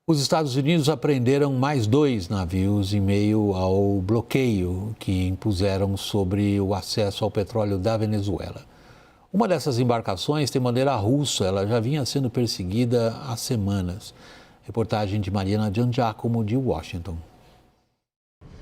Os Estados Unidos apreenderam mais 2 navios em meio ao bloqueio que impuseram sobre o acesso ao petróleo da Venezuela. Uma dessas embarcações tem bandeira russa, ela já vinha sendo perseguida há semanas. Reportagem de Mariana Giangiacomo, de Washington.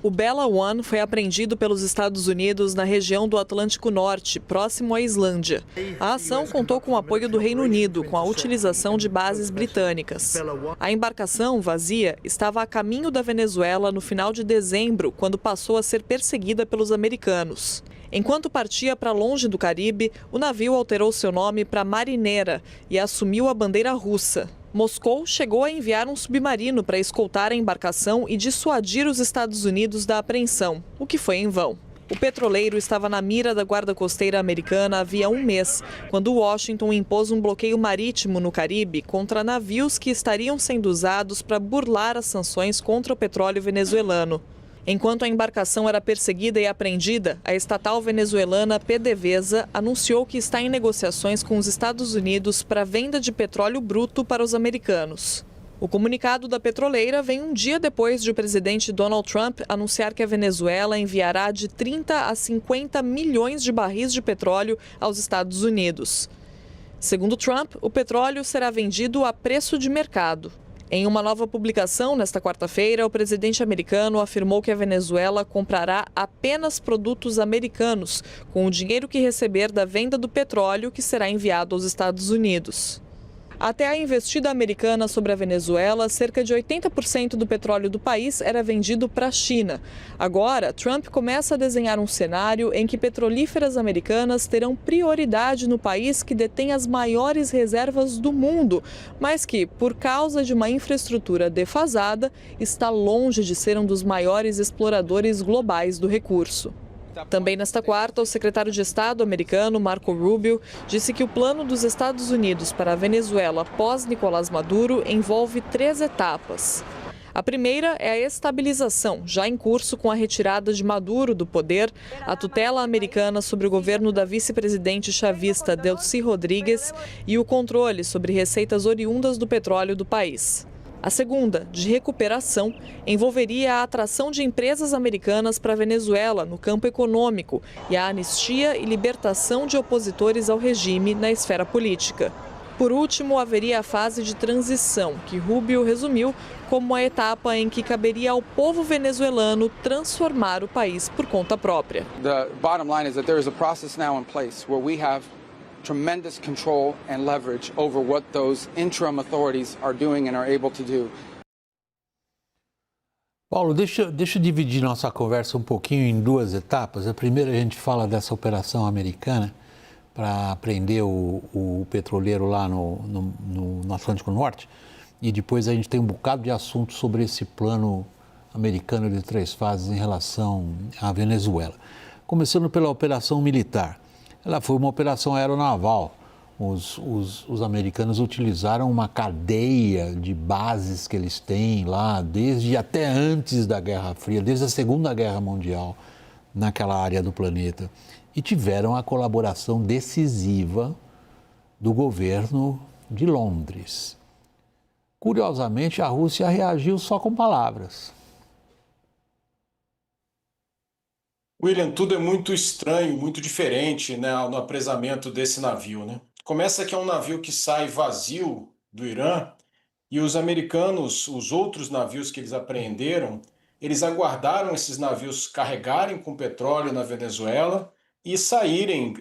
O Bella One foi apreendido pelos Estados Unidos na região do Atlântico Norte, próximo à Islândia. A ação contou com o apoio do Reino Unido, com a utilização de bases britânicas. A embarcação, vazia, estava a caminho da Venezuela no final de dezembro, quando passou a ser perseguida pelos americanos. Enquanto partia para longe do Caribe, o navio alterou seu nome para Marineira e assumiu a bandeira russa. Moscou chegou a enviar um submarino para escoltar a embarcação e dissuadir os Estados Unidos da apreensão, o que foi em vão. O petroleiro estava na mira da Guarda Costeira americana havia um mês, quando Washington impôs um bloqueio marítimo no Caribe contra navios que estariam sendo usados para burlar as sanções contra o petróleo venezuelano. Enquanto a embarcação era perseguida e apreendida, a estatal venezuelana PDVSA anunciou que está em negociações com os Estados Unidos para a venda de petróleo bruto para os americanos. O comunicado da petroleira vem um dia depois de o presidente Donald Trump anunciar que a Venezuela enviará de 30 a 50 milhões de barris de petróleo aos Estados Unidos. Segundo Trump, o petróleo será vendido a preço de mercado. Em uma nova publicação nesta quarta-feira, o presidente americano afirmou que a Venezuela comprará apenas produtos americanos, com o dinheiro que receber da venda do petróleo que será enviado aos Estados Unidos. Até a investida americana sobre a Venezuela, cerca de 80% do petróleo do país era vendido para a China. Agora, Trump começa a desenhar um cenário em que petrolíferas americanas terão prioridade no país que detém as maiores reservas do mundo, mas que, por causa de uma infraestrutura defasada, está longe de ser um dos maiores exploradores globais do recurso. Também nesta quarta, o secretário de Estado americano, Marco Rubio, disse que o plano dos Estados Unidos para a Venezuela pós-Nicolás Maduro envolve 3 etapas. A primeira é a estabilização, já em curso com a retirada de Maduro do poder, a tutela americana sobre o governo da vice-presidente chavista Delcy Rodrigues e o controle sobre receitas oriundas do petróleo do país. A segunda, de recuperação, envolveria a atração de empresas americanas para a Venezuela no campo econômico e a anistia e libertação de opositores ao regime na esfera política. Por último, haveria a fase de transição, que Rubio resumiu como a etapa em que caberia ao povo venezuelano transformar o país por conta própria. The bottom line is that there is a process now in place where we have tremendous control and leverage over what those interim authorities are doing and are able to do. Paulo, deixa eu dividir nossa conversa um pouquinho em 2 etapas. A primeira, a gente fala dessa operação americana para prender o petroleiro lá no Atlântico Norte, e depois a gente tem um bocado de assunto sobre esse plano americano de 3 fases em relação à Venezuela. Começando pela operação militar. Ela foi uma operação aeronaval. Os americanos utilizaram uma cadeia de bases que eles têm lá, desde até antes da Guerra Fria, desde a Segunda Guerra Mundial, naquela área do planeta. E tiveram a colaboração decisiva do governo de Londres. Curiosamente, a Rússia reagiu só com palavras. William, tudo é muito estranho, muito diferente, né, no apresamento desse navio, né? Começa que é um navio que sai vazio do Irã e os americanos, os outros navios que eles apreenderam, eles aguardaram esses navios carregarem com petróleo na Venezuela e saírem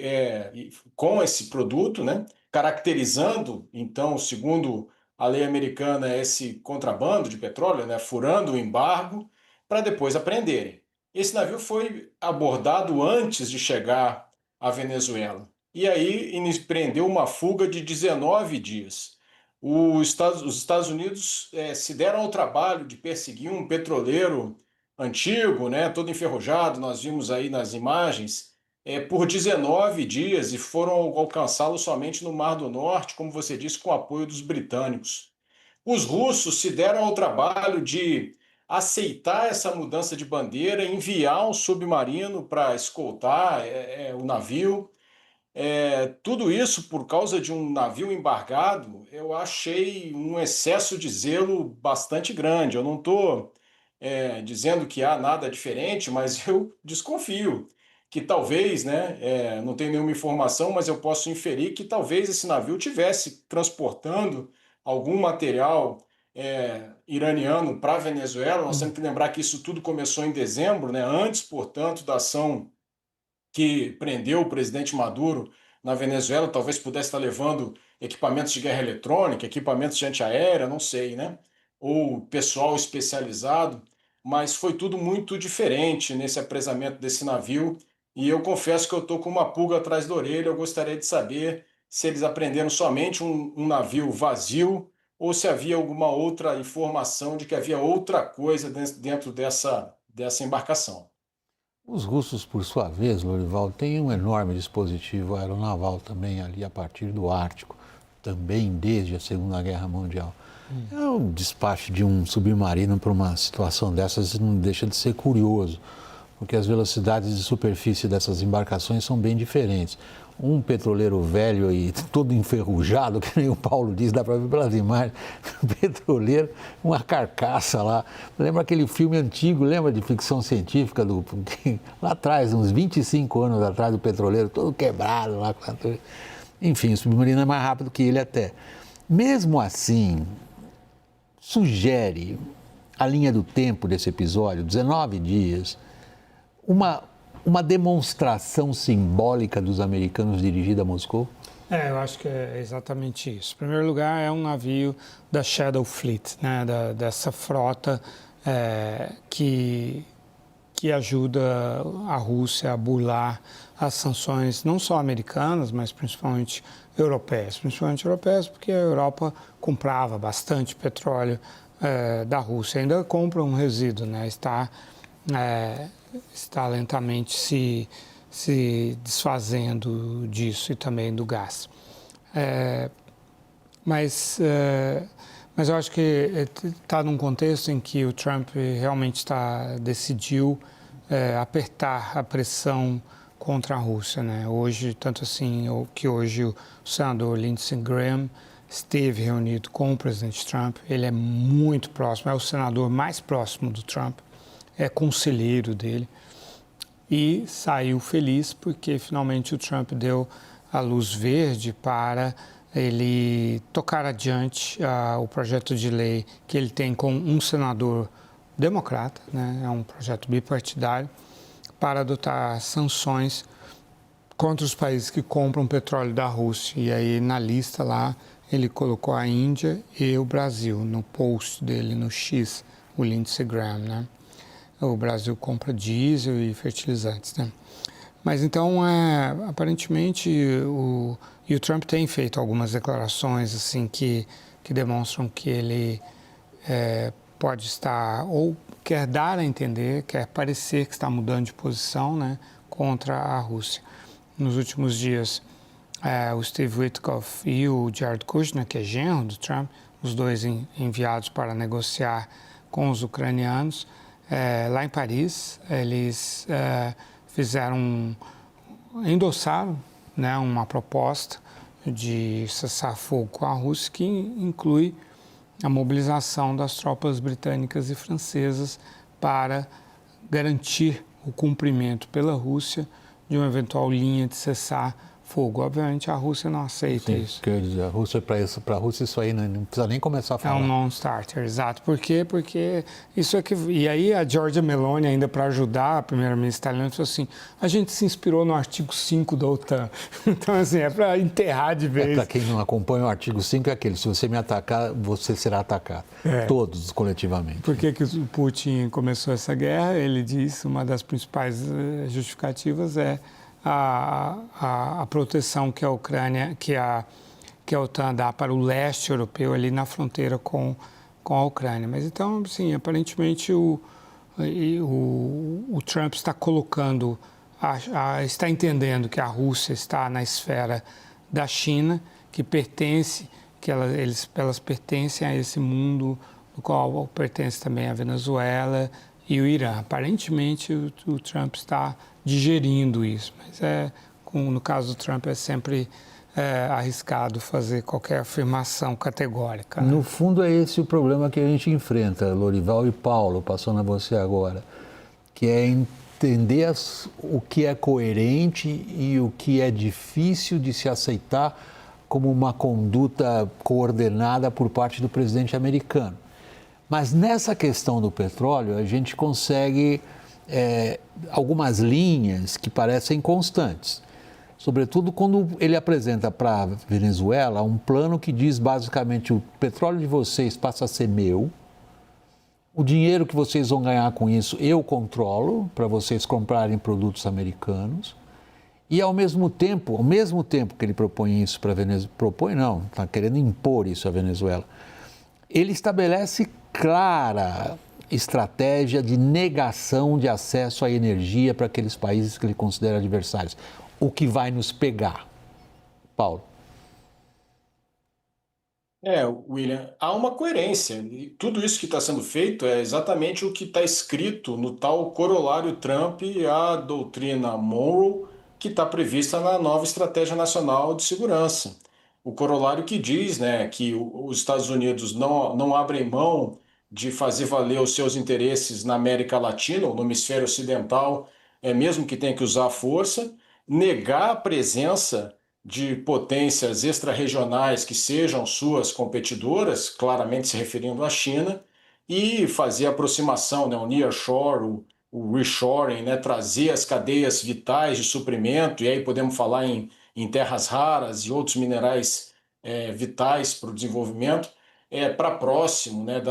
com esse produto, né, caracterizando, então, segundo a lei americana, esse contrabando de petróleo, né, furando o embargo, para depois apreenderem. Esse navio foi abordado antes de chegar à Venezuela. E aí empreendeu uma fuga de 19 dias. Os Estados Unidos se deram ao trabalho de perseguir um petroleiro antigo, né, todo enferrujado, nós vimos aí nas imagens, por 19 dias e foram alcançá-lo somente no Mar do Norte, como você disse, com o apoio dos britânicos. Os russos se deram ao trabalho de aceitar essa mudança de bandeira, enviar um submarino para escoltar o navio. Tudo isso por causa de um navio embargado, eu achei um excesso de zelo bastante grande. Eu não estou dizendo que há nada diferente, mas eu desconfio que talvez, né, não tenho nenhuma informação, mas eu posso inferir que talvez esse navio tivesse transportando algum material iraniano para a Venezuela. Nós temos que lembrar que isso tudo começou em dezembro, né, antes, portanto, da ação que prendeu o presidente Maduro na Venezuela. Talvez pudesse estar levando equipamentos de guerra eletrônica, equipamentos de antiaérea, não sei, né? Ou pessoal especializado, mas foi tudo muito diferente nesse apresamento desse navio. E eu confesso que eu estou com uma pulga atrás da orelha. Eu gostaria de saber se eles apreenderam somente um navio vazio ou se havia alguma outra informação de que havia outra coisa dentro dessa embarcação. Os russos, por sua vez, Lorival, têm um enorme dispositivo aeronaval também ali a partir do Ártico, também desde a Segunda Guerra Mundial. O despacho de um submarino para uma situação dessas não deixa de ser curioso, porque as velocidades de superfície dessas embarcações são bem diferentes. Um petroleiro velho e todo enferrujado, que nem o Paulo diz, dá para ver pelas imagens, um petroleiro, uma carcaça lá. Lembra aquele filme antigo, lembra de ficção científica, lá atrás, uns 25 anos atrás, do petroleiro todo quebrado lá. Enfim, o submarino é mais rápido que ele até. Mesmo assim, sugere a linha do tempo desse episódio, 19 dias, uma demonstração simbólica dos americanos dirigida a Moscou? Eu acho que é exatamente isso. Em primeiro lugar, é um navio da Shadow Fleet, né, dessa frota que ajuda a Rússia a burlar as sanções, não só americanas, mas principalmente europeias. Principalmente europeias porque a Europa comprava bastante petróleo da Rússia. Ainda compra um resíduo, né, está lentamente se desfazendo disso e também do gás. Mas eu acho que está num contexto em que o Trump realmente decidiu apertar a pressão contra a Rússia, né? Hoje, tanto assim que hoje o senador Lindsey Graham esteve reunido com o presidente Trump. Ele é muito próximo, é o senador mais próximo do Trump, é conselheiro dele, e saiu feliz porque finalmente o Trump deu a luz verde para ele tocar adiante o projeto de lei que ele tem com um senador democrata, né? É um projeto bipartidário, para adotar sanções contra os países que compram petróleo da Rússia. E aí na lista lá ele colocou a Índia e o Brasil no post dele no X, o Lindsey Graham, né? O Brasil compra diesel e fertilizantes, né? Mas então, aparentemente, o Trump tem feito algumas declarações assim que demonstram que ele pode estar, ou quer dar a entender, quer parecer que está mudando de posição, né, contra a Rússia. Nos últimos dias, o Steve Witkoff e o Jared Kushner, que é genro do Trump, os dois enviados para negociar com os ucranianos, lá em Paris, eles endossaram, né, uma proposta de cessar fogo com a Rússia que inclui a mobilização das tropas britânicas e francesas para garantir o cumprimento pela Rússia de uma eventual linha de cessar fogo. Obviamente a Rússia não aceita isso. Quer dizer, a Rússia, para a Rússia isso aí não precisa nem começar a falar. É um non-starter, exato. Por quê? Porque isso é que... E aí a Giorgia Meloni, ainda para ajudar a primeira-ministra italiana, falou assim, a gente se inspirou no artigo 5 da OTAN. Então, assim, é para enterrar de vez. Para quem não acompanha, o artigo 5 é aquele, se você me atacar, você será atacado. Todos, coletivamente. Por que o Putin começou essa guerra? Ele disse, uma das principais justificativas é a proteção que a Ucrânia, que a OTAN dá para o leste europeu, ali na fronteira com a Ucrânia. Mas então, assim, aparentemente o Trump está colocando, está entendendo que a Rússia está na esfera da China, que elas pertencem a esse mundo, no qual pertence também a Venezuela e o Irã. Aparentemente o Trump está digerindo isso, mas no caso do Trump, é sempre arriscado fazer qualquer afirmação categórica. Né? No fundo, é esse o problema que a gente enfrenta, Lorival e Paulo, passando a você agora, que é entender o que é coerente e o que é difícil de se aceitar como uma conduta coordenada por parte do presidente americano. Mas nessa questão do petróleo, a gente consegue algumas linhas que parecem constantes. Sobretudo quando ele apresenta para a Venezuela um plano que diz basicamente: o petróleo de vocês passa a ser meu, o dinheiro que vocês vão ganhar com isso eu controlo para vocês comprarem produtos americanos. E ao mesmo tempo que ele propõe isso para a Venezuela, propõe não, está querendo impor isso à Venezuela, ele estabelece clara estratégia de negação de acesso à energia para aqueles países que ele considera adversários. O que vai nos pegar. Paulo. William, há uma coerência. E tudo isso que está sendo feito é exatamente o que está escrito no tal corolário Trump à doutrina Monroe, que está prevista na nova Estratégia Nacional de Segurança. O corolário que diz, né, que os Estados Unidos não abrem mão de fazer valer os seus interesses na América Latina, ou no hemisfério ocidental, mesmo que tenha que usar a força, negar a presença de potências extra-regionais que sejam suas competidoras, claramente se referindo à China, e fazer a aproximação, né, o nearshore, o reshoring, né, trazer as cadeias vitais de suprimento, e aí podemos falar em terras raras e outros minerais vitais para o desenvolvimento, para próximo, né,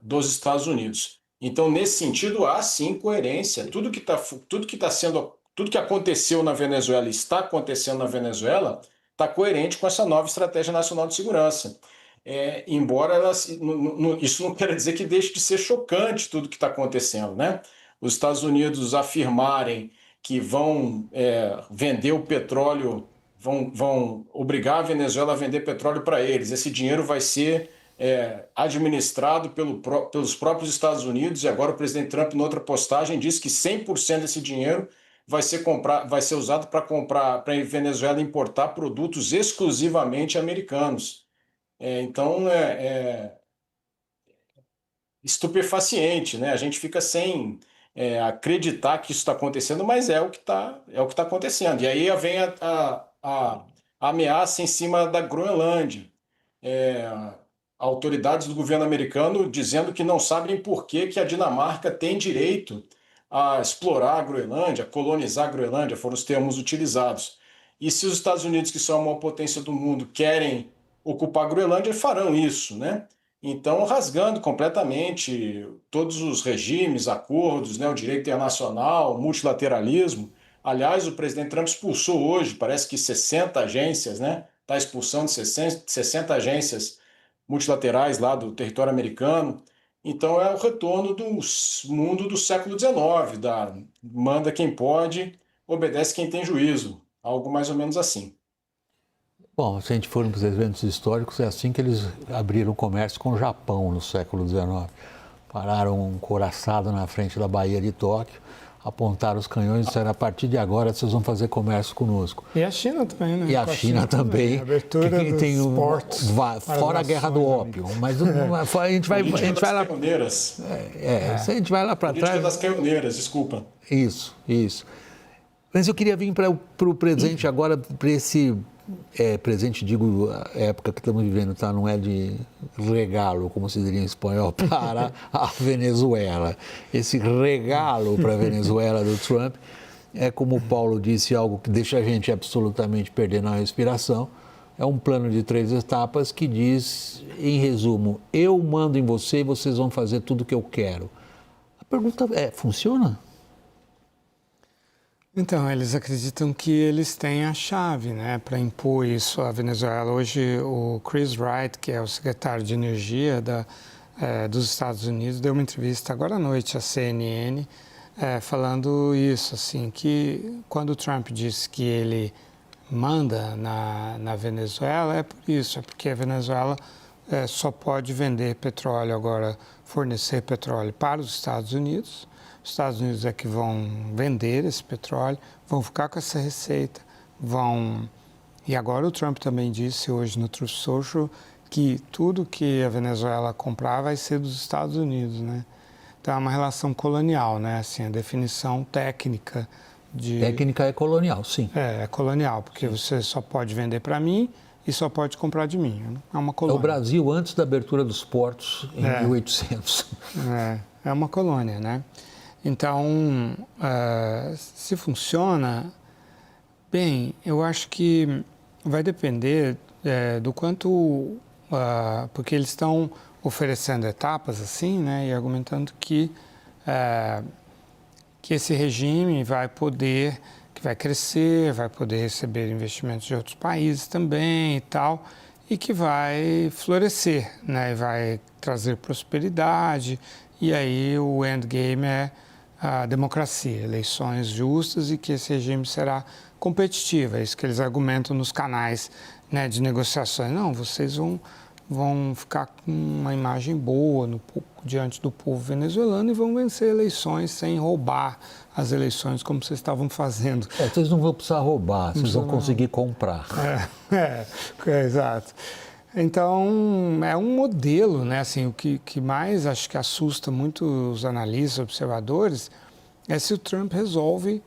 dos Estados Unidos. Então, nesse sentido, há sim coerência. Tudo que aconteceu na Venezuela e está acontecendo na Venezuela está coerente com essa nova Estratégia Nacional de Segurança. Embora isso não quer dizer que deixe de ser chocante tudo que está acontecendo, né? Os Estados Unidos afirmarem que vão vender o petróleo, vão obrigar a Venezuela a vender petróleo para eles. Esse dinheiro vai ser administrado pelos próprios Estados Unidos, e agora o presidente Trump, em outra postagem, disse que 100% desse dinheiro vai ser usado para a Venezuela importar produtos exclusivamente americanos. Então, estupefaciente, né? A gente fica sem acreditar que isso está acontecendo, mas é o que está acontecendo. E aí vem a ameaça em cima da Groenlândia. Autoridades do governo americano dizendo que não sabem por que a Dinamarca tem direito a explorar a Groenlândia, colonizar a Groenlândia, foram os termos utilizados. E se os Estados Unidos, que são a maior potência do mundo, querem ocupar a Groenlândia, farão isso, né? Então, rasgando completamente todos os regimes, acordos, né, o direito internacional, o multilateralismo. Aliás, o presidente Trump expulsou hoje, parece que 60 agências, né? Está expulsando 60 agências multilaterais lá do território americano. Então é o retorno do mundo do século XIX, manda quem pode, obedece quem tem juízo, algo mais ou menos assim. Bom, se a gente for para os eventos históricos, é assim que eles abriram o comércio com o Japão no século XIX. Pararam um couraçado na frente da Baía de Tóquio, apontaram os canhões e disseram: a partir de agora vocês vão fazer comércio conosco. E a China também, né? E a China também. Abertura dos portos. Fora a guerra do ópio. Mas a gente vai lá. Caioneiras. Se a gente vai lá para trás. Política das caioneiras, desculpa. Isso. Mas eu queria vir para o presente agora, para esse presente, digo, a época que estamos vivendo, tá? Não é de regalo, como se diria em espanhol, para a Venezuela. Esse regalo para a Venezuela do Trump é, como o Paulo disse, algo que deixa a gente absolutamente perdendo a respiração. É um plano de 3 etapas que diz, em resumo: eu mando em você e vocês vão fazer tudo o que eu quero. A pergunta é: funciona? Então, eles acreditam que eles têm a chave, né, para impor isso à Venezuela. Hoje, o Chris Wright, que é o secretário de Energia dos Estados Unidos, deu uma entrevista agora à noite à CNN, falando isso, assim, que quando o Trump disse que ele manda na Venezuela, é por isso, é porque a Venezuela só pode vender petróleo agora, fornecer petróleo para os Estados Unidos. Os Estados Unidos é que vão vender esse petróleo, vão ficar com essa receita, vão... E agora o Trump também disse hoje no Truth Social que tudo que a Venezuela comprar vai ser dos Estados Unidos, né? Então é uma relação colonial, né? Assim, a definição técnica de... Técnica é colonial, sim. É colonial, porque você só pode vender para mim e só pode comprar de mim. É uma É colônia. o Brasil antes da abertura dos portos em 1800. É uma colônia, né? Então, se funciona, bem, eu acho que vai depender do quanto... porque eles estão oferecendo etapas assim, né? E argumentando que esse regime vai poder... que vai crescer, vai poder receber investimentos de outros países também e tal, e que vai florescer, né? E vai trazer prosperidade, e aí o endgame é a democracia, eleições justas e que esse regime será competitivo. É isso que eles argumentam nos canais, né, de negociações. Não, vocês vão ficar com uma imagem boa diante do povo venezuelano e vão vencer eleições sem roubar as eleições como vocês estavam fazendo. Vocês não vão precisar roubar, vocês vão conseguir comprar. Exato. Então, é um modelo, né? Assim, o que mais acho que assusta muito os analistas, observadores, é se o Trump resolve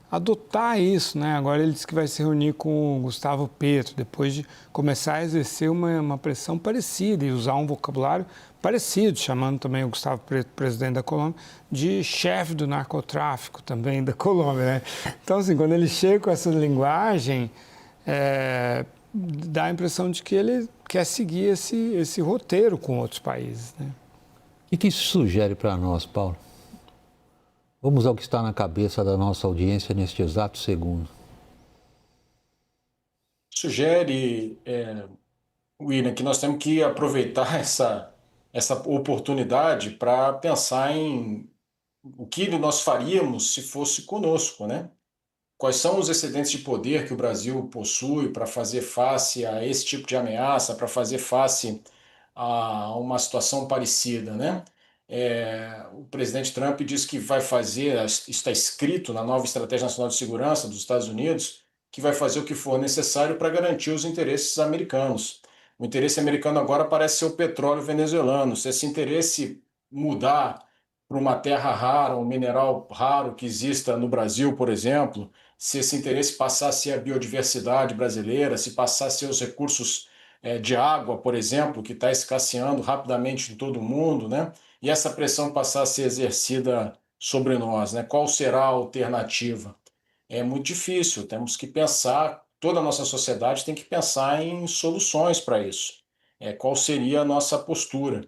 adotar isso, né? Agora ele disse que vai se reunir com o Gustavo Petro, depois de começar a exercer uma pressão parecida e usar um vocabulário parecido, chamando também o Gustavo Petro, presidente da Colômbia, de chefe do narcotráfico também da Colômbia, né? Então, assim, quando ele chega com essa linguagem, dá a impressão de que ele quer seguir esse roteiro com outros países, né? O que isso sugere para nós, Paulo? Vamos ao que está na cabeça da nossa audiência neste exato segundo. Sugere, William, que nós temos que aproveitar essa oportunidade para pensar em o que nós faríamos se fosse conosco, né? Quais são os excedentes de poder que o Brasil possui para fazer face a esse tipo de ameaça, para fazer face a uma situação parecida, né? O presidente Trump diz que vai fazer, está escrito na nova Estratégia Nacional de Segurança dos Estados Unidos, que vai fazer o que for necessário para garantir os interesses americanos. O interesse americano agora parece ser o petróleo venezuelano. Se esse interesse mudar para uma terra rara, um mineral raro que exista no Brasil, por exemplo, se esse interesse passar a ser a biodiversidade brasileira, se passar a ser os recursos de água, por exemplo, que está escasseando rapidamente em todo o mundo, né? E essa pressão passar a ser exercida sobre nós, né? Qual será a alternativa? É muito difícil, temos que pensar, toda a nossa sociedade tem que pensar em soluções para isso. Qual seria a nossa postura?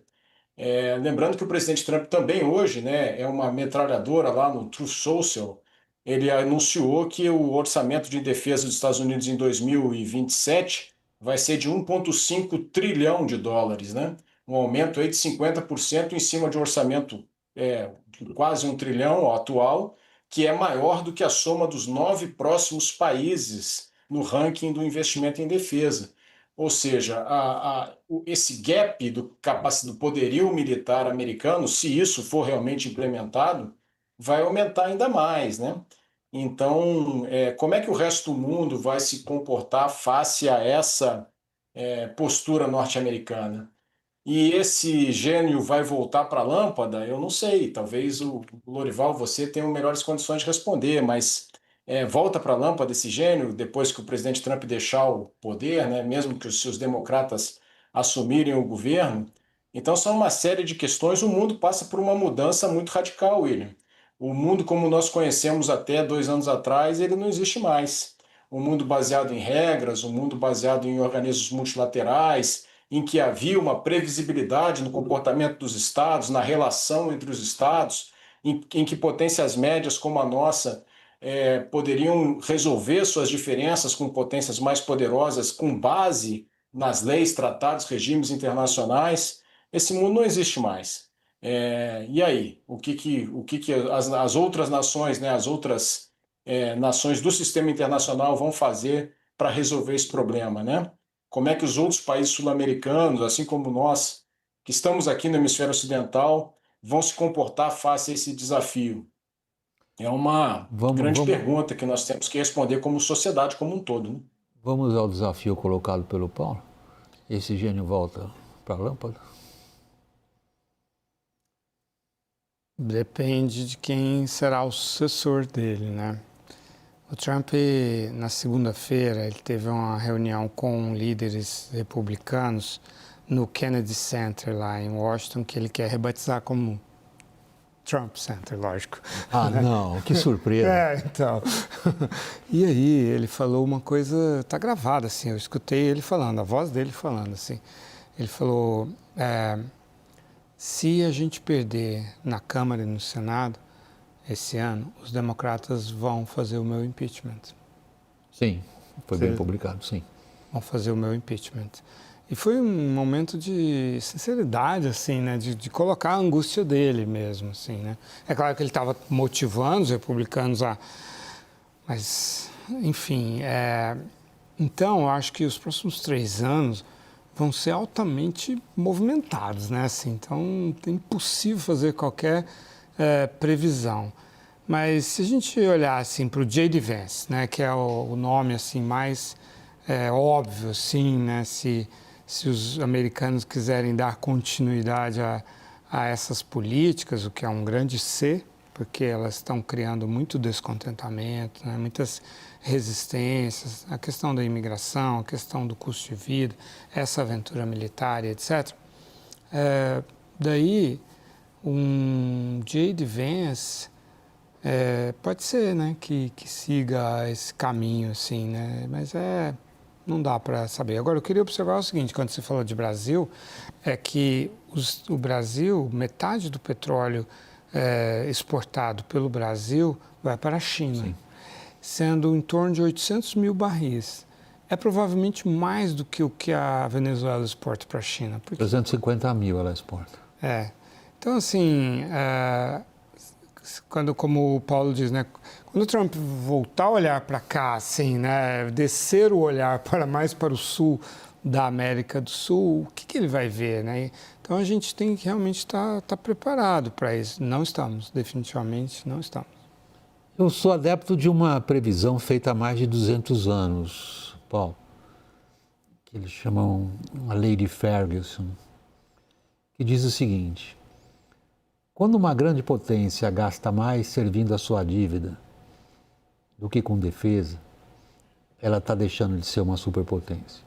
Lembrando que o presidente Trump também hoje, né, é uma metralhadora lá no Truth Social. Ele anunciou que o orçamento de defesa dos Estados Unidos em 2027 vai ser de 1,5 trilhão de dólares, né? Um aumento aí de 50% em cima de um orçamento de quase 1 trilhão atual, que é maior do que a soma dos 9 próximos países no ranking do investimento em defesa. Ou seja, esse gap do poderio militar americano, se isso for realmente implementado, vai aumentar ainda mais, né? Então, como é que o resto do mundo vai se comportar face a essa postura norte-americana? E esse gênio vai voltar para a lâmpada? Eu não sei. Talvez o Lorival, você tenha melhores condições de responder, mas volta para a lâmpada esse gênio depois que o presidente Trump deixar o poder, né? Mesmo que os seus democratas assumirem o governo. Então, são uma série de questões. O mundo passa por uma mudança muito radical, William. O mundo como nós conhecemos até 2 anos atrás, ele não existe mais. Um mundo baseado em regras, um mundo baseado em organismos multilaterais, em que havia uma previsibilidade no comportamento dos estados, na relação entre os estados, em que potências médias como a nossa poderiam resolver suas diferenças com potências mais poderosas com base nas leis, tratados, regimes internacionais. Esse mundo não existe mais. E aí? O que as outras nações, né, as outras nações do sistema internacional vão fazer para resolver esse problema, né? Como é que os outros países sul-americanos, assim como nós, que estamos aqui no hemisfério ocidental, vão se comportar face a esse desafio? É uma grande Vamos, pergunta que nós temos que responder como sociedade como um todo, né? vamos ao desafio colocado pelo Paulo. Esse gênio volta para a lâmpada? Depende de quem será o sucessor dele, né? O Trump, na segunda-feira, ele teve uma reunião com líderes republicanos no Kennedy Center, lá em Washington, que ele quer rebatizar como Trump Center, lógico. Ah, não, que surpresa. Então. E aí ele falou uma coisa, tá gravada assim, eu escutei ele falando, a voz dele falando assim. Ele falou, se a gente perder na Câmara e no Senado esse ano, os democratas vão fazer o meu impeachment. Sim, foi bem publicado, sim. Vão fazer o meu impeachment. E foi um momento de sinceridade, assim, né? De colocar a angústia dele mesmo, assim, né? É claro que ele estava motivando os republicanos a... Mas, enfim, então, eu acho que os próximos 3 anos vão ser altamente movimentados, né? Assim, então, é impossível fazer qualquer previsão. Mas se a gente olhar, assim, para o J.D. Vance, né? Que é o nome, assim, mais óbvio, assim, né? Se os americanos quiserem dar continuidade a essas políticas, o que é um grande C, porque elas estão criando muito descontentamento, né, muitas resistências, a questão da imigração, a questão do custo de vida, essa aventura militar, etc. Daí, um J.D. Vance pode ser, né, que siga esse caminho, assim, né, mas não dá para saber. Agora, eu queria observar o seguinte, quando você falou de Brasil, é que o Brasil, metade do petróleo exportado pelo Brasil vai para a China, sim, sendo em torno de 800 mil barris. É provavelmente mais do que o que a Venezuela exporta para a China. Porque... 350 mil ela exporta. Então, assim, como o Paulo diz, né? Quando o Trump voltar a olhar para cá, assim, né, descer o olhar mais para o sul da América do Sul, o que ele vai ver, né? Então a gente tem que realmente estar preparado para isso. Não estamos, definitivamente não estamos. Eu sou adepto de uma previsão feita há mais de 200 anos, Paulo, que eles chamam a Lei de Ferguson, que diz o seguinte: quando uma grande potência gasta mais servindo a sua dívida do que com defesa, ela está deixando de ser uma superpotência.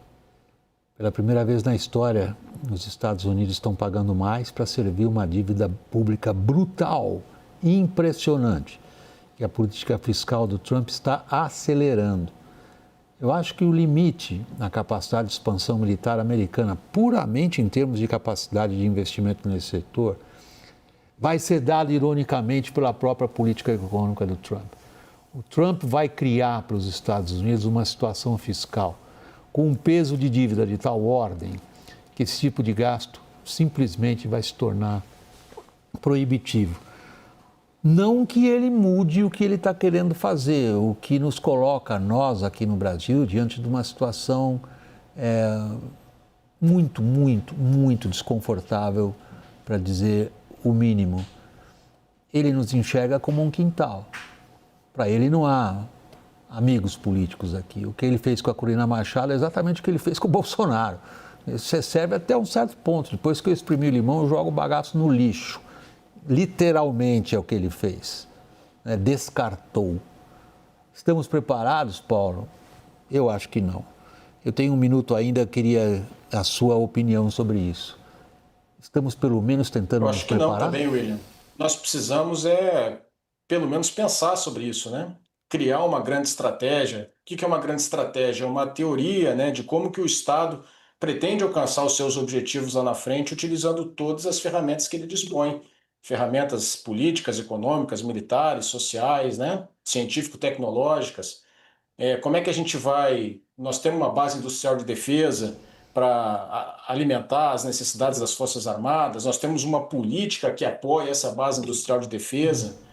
Pela primeira vez na história, os Estados Unidos estão pagando mais para servir uma dívida pública brutal, impressionante, que a política fiscal do Trump está acelerando. Eu acho que o limite na capacidade de expansão militar americana, puramente em termos de capacidade de investimento nesse setor, vai ser dado ironicamente pela própria política econômica do Trump. O Trump vai criar para os Estados Unidos uma situação fiscal com um peso de dívida de tal ordem que esse tipo de gasto simplesmente vai se tornar proibitivo. Não que ele mude o que ele está querendo fazer, o que nos coloca, nós aqui no Brasil, diante de uma situação muito, muito, muito desconfortável, para dizer o mínimo. Ele nos enxerga como um quintal. Para ele não há amigos políticos aqui. O que ele fez com a Corina Machado é exatamente o que ele fez com o Bolsonaro. Isso serve até um certo ponto. Depois que eu exprimi o limão, eu jogo o bagaço no lixo. Literalmente é o que ele fez. Descartou. Estamos preparados, Paulo? Eu acho que não. Eu tenho 1 minuto ainda, queria a sua opinião sobre isso. Estamos pelo menos tentando nos preparar? Eu acho que não também, William. Nós precisamos pelo menos pensar sobre isso, né? Criar uma grande estratégia. O que é uma grande estratégia? É uma teoria, né, de como que o Estado pretende alcançar os seus objetivos lá na frente, utilizando todas as ferramentas que ele dispõe. Ferramentas políticas, econômicas, militares, sociais, né, científico-tecnológicas. Como é que a gente vai... Nós temos uma base industrial de defesa para alimentar as necessidades das Forças Armadas, nós temos uma política que apoia essa base industrial de defesa,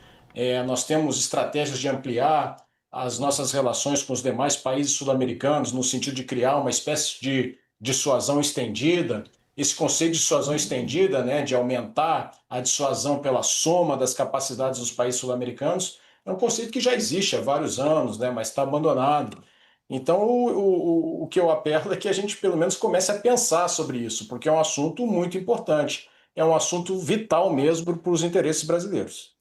nós temos estratégias de ampliar as nossas relações com os demais países sul-americanos, no sentido de criar uma espécie de dissuasão estendida. Esse conceito de dissuasão estendida, né, de aumentar a dissuasão pela soma das capacidades dos países sul-americanos, É um conceito que já existe há vários anos, né, mas está abandonado. Então, o que eu apelo é que a gente, pelo menos, comece a pensar sobre isso, porque é um assunto muito importante. É um assunto vital mesmo para os interesses brasileiros.